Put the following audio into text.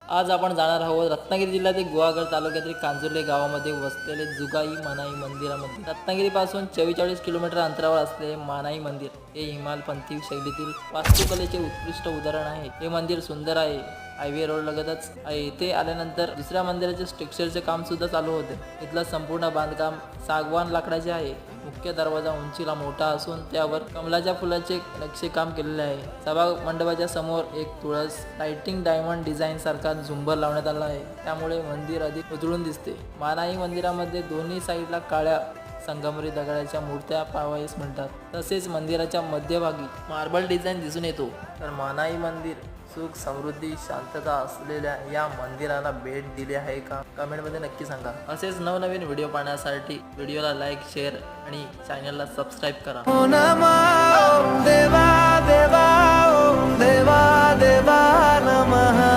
आज आपण जाणार आहोत रत्नागिरी जिल्ह्यातील गुहागर तालुक्यातील कांजुर्ले गावामध्ये वसलेले जुगाई मानाई मंदिरामध्ये। रत्नागिरीपासून 44 किलोमीटर अंतरावर असलेले मानाई मंदिर हे हिमालपंथी शैलीतील वास्तुकलेचे उत्कृष्ट उदाहरण आहे। हे मंदिर सुंदर आहे, हायवे रोड लगतच आहे। इथे आल्यानंतर दुसऱ्या मंदिराचे स्ट्रक्चरचे काम सुद्धा चालू होते। इथलं संपूर्ण बांधकाम सागवान लाकडाचे आहे। मुख्य दरवाजा उंचीला मोठा असून त्यावर कमलाच्या फुलाचे नक्षी काम केलेले आहे। सभा मंडपाच्या समोर एक तुळस लाइटिंग डायमंड डिझाइन सारखा झुंबर लावण्यात आला आहे, त्यामुळे मंदिर अधिक उजळून दिसते। मानाई मंदिरामध्ये दोन्ही साईडला काळ्या संगमरी दगडाच्या मूर्त्या पाहावयास मिळतात। तसेच मंदिराच्या मध्यभागी मार्बल डिझाइन दिसून येतो। तर मानाई मंदिर सुख समृद्धी शांतता असलेल्या या मंदिराला भेट दिली आहे का? कमेंटमध्ये नक्की सांगा। असेच नवनवीन व्हिडिओ पाहण्यासाठी व्हिडिओला लाईक शेअर आणि चॅनलला सबस्क्राईब करा। देवा देवा देवा देवा नमः।